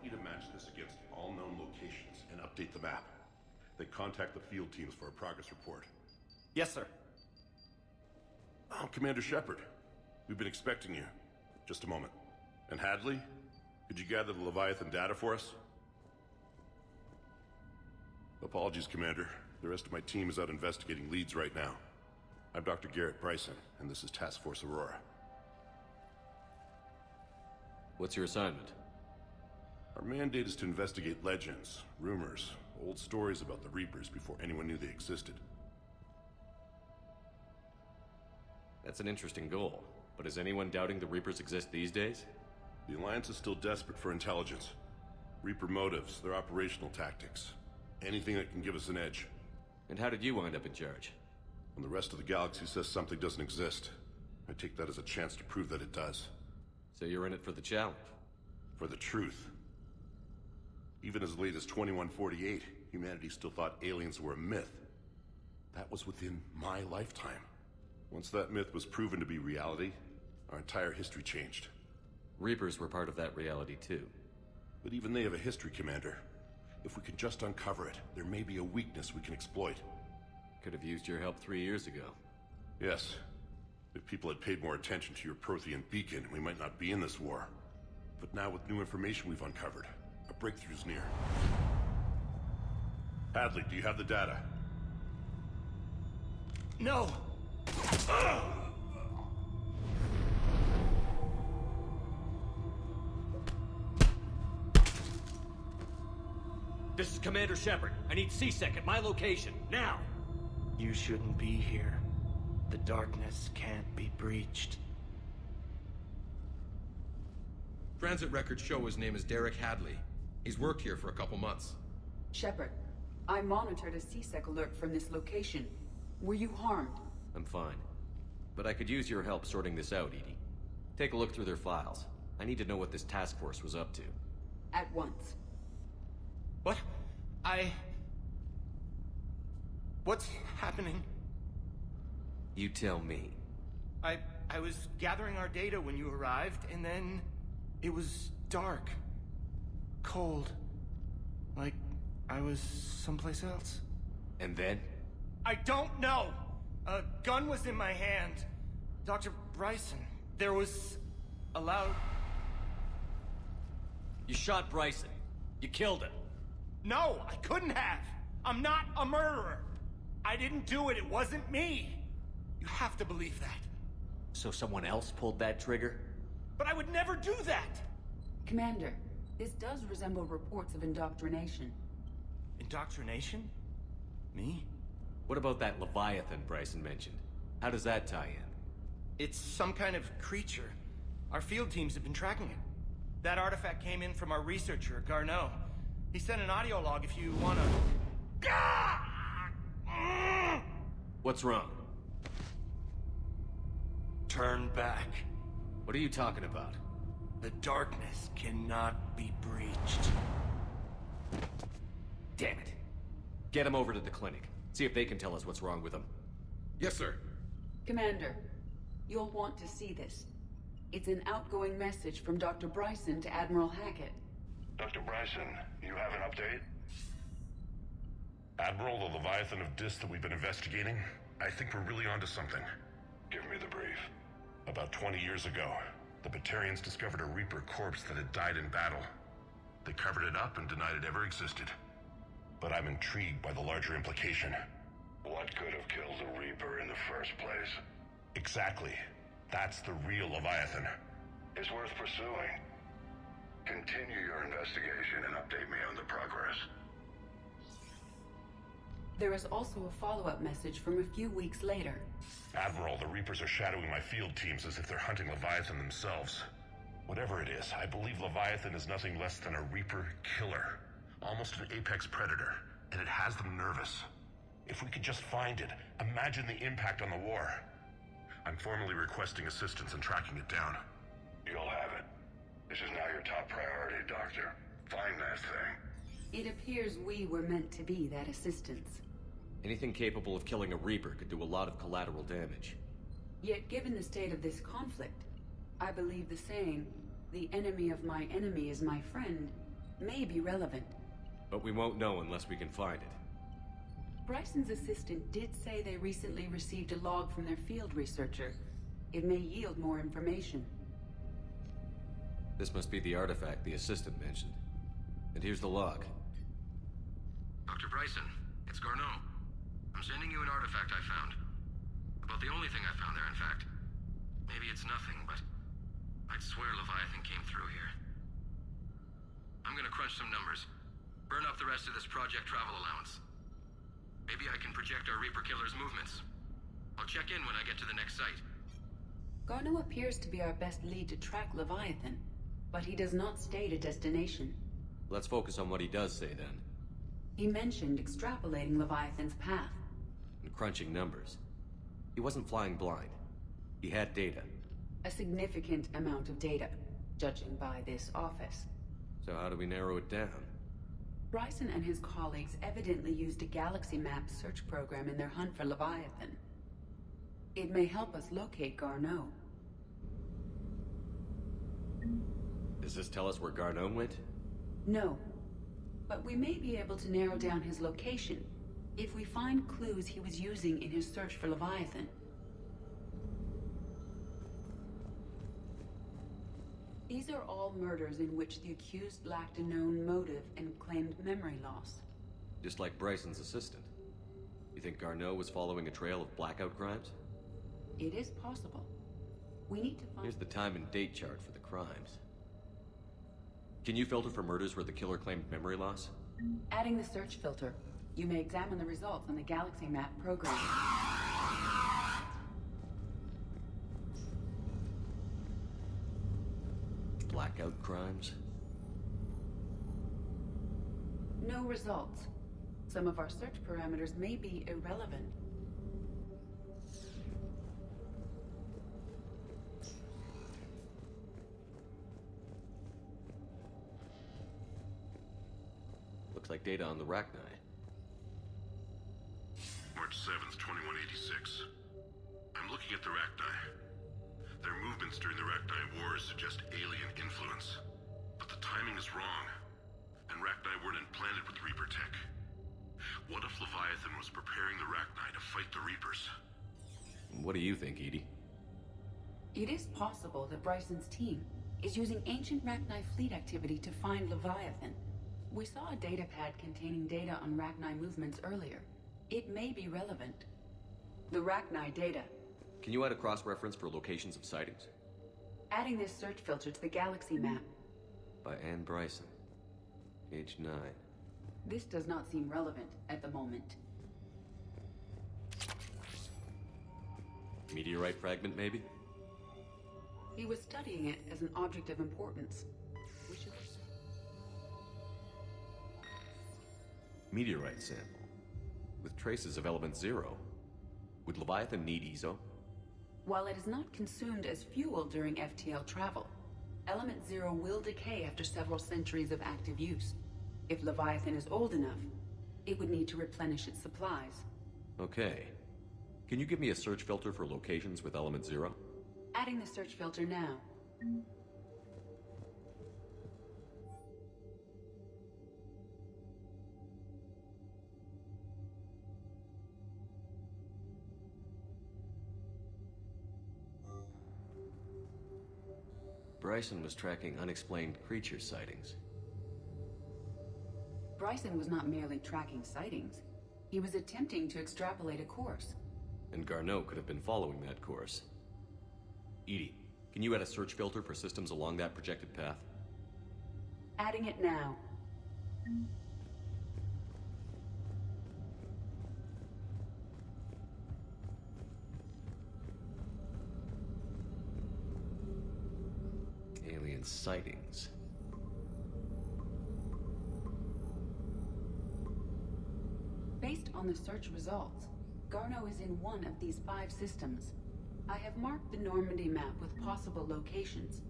you to match this against all known locations and update the map. Then contact the field teams for a progress report. Yes, sir. Oh, Commander Shepard. We've been expecting you. Just a moment. And Hadley? Could you gather the Leviathan data for us? Apologies, Commander. The rest of my team is out investigating leads right now. I'm Dr. Garrett Bryson, and this is Task Force Aurora. What's your assignment? Our mandate is to investigate legends, rumors, old stories about the Reapers before anyone knew they existed. That's an interesting goal, but is anyone doubting the Reapers exist these days? The Alliance is still desperate for intelligence. Reaper motives, their operational tactics. Anything that can give us an edge. And how did you wind up in charge? When the rest of the galaxy says something doesn't exist, I take that as a chance to prove that it does. So you're in it for the challenge? For the truth. Even as late as 2148, humanity still thought aliens were a myth. That was within my lifetime. Once that myth was proven to be reality, our entire history changed. Reapers were part of that reality too. But even they have a history, Commander. If we can just uncover it, there may be a weakness we can exploit. Could have used your help 3 years ago. Yes. If people had paid more attention to your Prothean beacon, we might not be in this war. But now with new information we've uncovered, a breakthrough's near. Hadley, do you have the data? No! This is Commander Shepard. I need C-Sec at my location, now! You shouldn't be here. The darkness can't be breached. Transit records show his name is Derek Hadley. He's worked here for a couple months. Shepard, I monitored a C-Sec alert from this location. Were you harmed? I'm fine. But I could use your help sorting this out, Edie. Take a look through their files. I need to know what this task force was up to. At once. What? What's happening? You tell me. I was gathering our data when you arrived, and then it was dark. Cold. Like I was someplace else. And then? I don't know! A gun was in my hand. Dr. Bryson, there was a loud... You shot Bryson. You killed him. No, I couldn't have! I'm not a murderer! I didn't do it, it wasn't me! You have to believe that. So someone else pulled that trigger? But I would never do that! Commander, this does resemble reports of indoctrination. Indoctrination? Me? What about that Leviathan Bryson mentioned? How does that tie in? It's some kind of creature. Our field teams have been tracking it. That artifact came in from our researcher, Garneau. He sent an audio log if you wanna... What's wrong? Turn back. What are you talking about? The darkness cannot be breached. Damn it. Get him over to the clinic. See if they can tell us what's wrong with him. Yes, sir. Commander, you'll want to see this. It's an outgoing message from Dr. Bryson to Admiral Hackett. Dr. Bryson, you have an update? Admiral, the Leviathan of Dis that we've been investigating, I think we're really onto something. Give me the brief. About 20 years ago, the Batarians discovered a Reaper corpse that had died in battle. They covered it up and denied it ever existed. But I'm intrigued by the larger implication. What could have killed the Reaper in the first place? Exactly. That's the real Leviathan. It's worth pursuing. Continue your investigation and update me on the progress. There is also a follow-up message from a few weeks later. Admiral, the Reapers are shadowing my field teams as if they're hunting Leviathan themselves. Whatever it is, I believe Leviathan is nothing less than a Reaper killer. Almost an apex predator, and it has them nervous. If we could just find it, imagine the impact on the war. I'm formally requesting assistance in tracking it down. You'll have it. This is now your top priority, Doctor. Find that thing. It appears we were meant to be that assistance. Anything capable of killing a Reaper could do a lot of collateral damage. Yet given the state of this conflict, I believe the saying, "The enemy of my enemy is my friend," may be relevant. But we won't know unless we can find it. Bryson's assistant did say they recently received a log from their field researcher. It may yield more information. This must be the artifact the assistant mentioned. And here's the log. Dr. Bryson, it's Garneau. I'm sending you an artifact I found. About the only thing I found there, in fact. Maybe it's nothing, but I'd swear Leviathan came through here. I'm gonna crunch some numbers. Burn up the rest of this project travel allowance. Maybe I can project our Reaper Killer's movements. I'll check in when I get to the next site. Garneau appears to be our best lead to track Leviathan, but he does not state a destination. Let's focus on what he does say then. He mentioned extrapolating Leviathan's path. And crunching numbers. He wasn't flying blind. He had data. A significant amount of data, judging by this office. So how do we narrow it down? Bryson and his colleagues evidently used a galaxy map search program in their hunt for Leviathan. It may help us locate Garneau. Does this tell us where Garneau went? No, but we may be able to narrow down his location if we find clues he was using in his search for Leviathan. These are all murders in which the accused lacked a known motive and claimed memory loss. Just like Bryson's assistant. You think Garneau was following a trail of blackout crimes? It is possible. We need to find... Here's the time and date chart for the crimes. Can you filter for murders where the killer claimed memory loss? Adding the search filter. You may examine the results on the galaxy map program. Blackout crimes? No results. Some of our search parameters may be irrelevant. Looks like data on the Rachni. March 7th, 2186. I'm looking at the Rachni. Their movements during the Rachni Wars suggest alien influence. But the timing is wrong. And Rachni weren't implanted with Reaper tech. What if Leviathan was preparing the Rachni to fight the Reapers? What do you think, Edie? It is possible that Bryson's team is using ancient Rachni fleet activity to find Leviathan. We saw a datapad containing data on Rachni movements earlier. It may be relevant. The Rachni data. Can you add a cross-reference for locations of sightings? Adding this search filter to the galaxy map. By Anne Bryson. Age 9. This does not seem relevant at the moment. Meteorite fragment, maybe? He was studying it as an object of importance. We should... Meteorite sample. With traces of element 0. Would Leviathan need EZO? While it is not consumed as fuel during FTL travel, element 0 will decay after several centuries of active use. If Leviathan is old enough, it would need to replenish its supplies. Okay. Can you give me a search filter for locations with element 0? Adding the search filter now. Bryson was tracking unexplained creature sightings. Bryson was not merely tracking sightings. He was attempting to extrapolate a course. And Garneau could have been following that course. Edie, can you add a search filter for systems along that projected path? Adding it now. Alien sightings. Based on the search results, Garneau is in one of these 5 systems. I have marked the Normandy map with possible locations.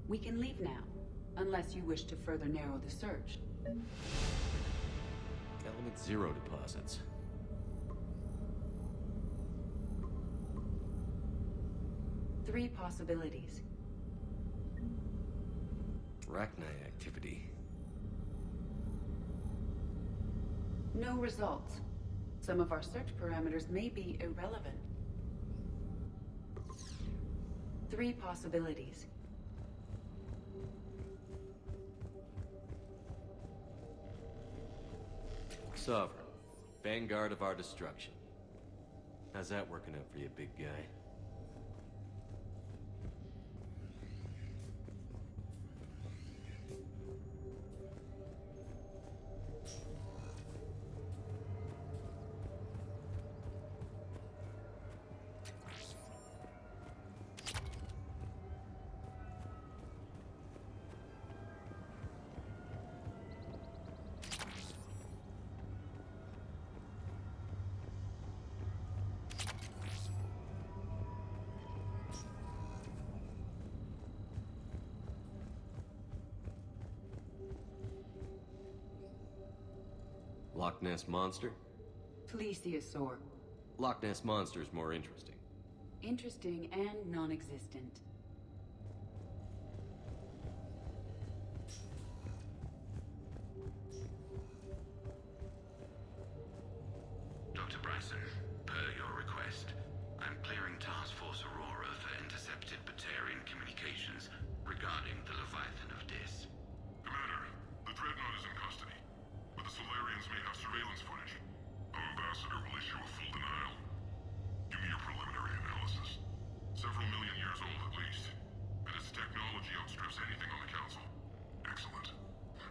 We can leave now, unless you wish to further narrow the search. Element 0 deposits. Three possibilities. Rachni activity. No results. Some of our search parameters may be irrelevant. 3 possibilities. Sovereign. Vanguard of our destruction. How's that working out for you, big guy? Loch Ness Monster? Plesiosaur. Loch Ness Monster is more interesting. Interesting and non-existent. Dr. Bryson, per your request, I'm clearing Task Force Aurora for intercepted Batarian communications regarding the Leviathan of Dis. Commander, the Dreadnought is in custody, but the Solarians may have surveillance footage. Our ambassador will issue a full denial. Give me your preliminary analysis. Several million years old at least, and its technology outstrips anything on the Council. Excellent.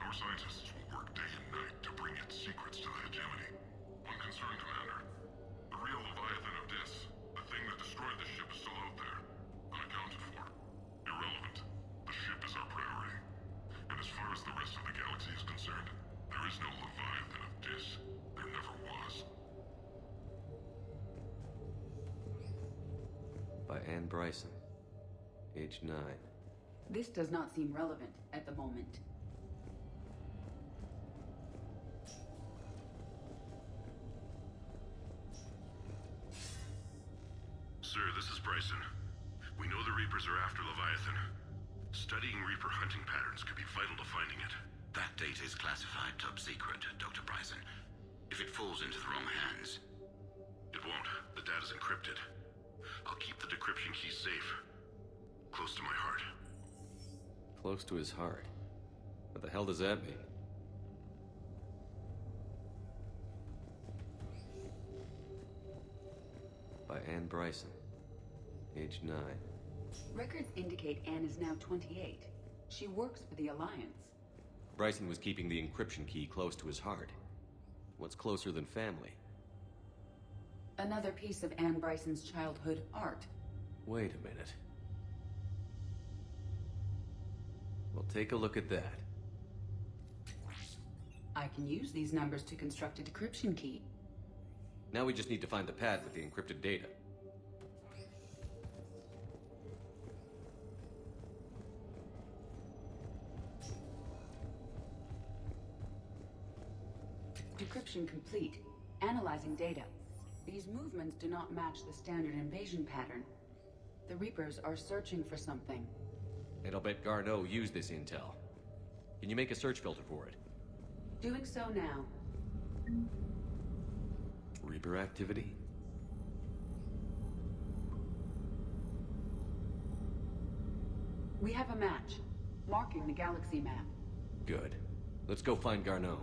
Our scientists will work day and night to bring its secrets to the hegemony. One concern, Commander. The real Leviathan of Dis, the thing that destroyed the ship, is still out there, unaccounted for. Irrelevant. The ship is our priority. And as far as the rest of the galaxy is concerned, there is no Leviathan of Dis. There never was. By Anne Bryson. Age 9. This does not seem relevant at the moment. Sir, this is Bryson. We know the Reapers are after Leviathan. Studying Reaper hunting patterns could be vital to finding it. That data is classified top secret, Dr. Bryson. If it falls into the wrong hands, It won't. The data's encrypted. I'll keep the decryption key safe. Close to my heart. Close to his heart. What the hell does that mean? By Anne Bryson. Age 9. Records indicate Anne is now 28. She works for the Alliance. Bryson was keeping the encryption key close to his heart. What's closer than family? Another piece of Anne Bryson's childhood art. Wait a minute. Well, take a look at that. I can use these numbers to construct a decryption key. Now we just need to find the pad with the encrypted data. Decryption complete. Analyzing data. These movements do not match the standard invasion pattern. The Reapers are searching for something. And I'll bet Garneau used this intel. Can you make a search filter for it? Doing so now. Reaper activity? We have a match, marking the galaxy map. Good. Let's go find Garneau.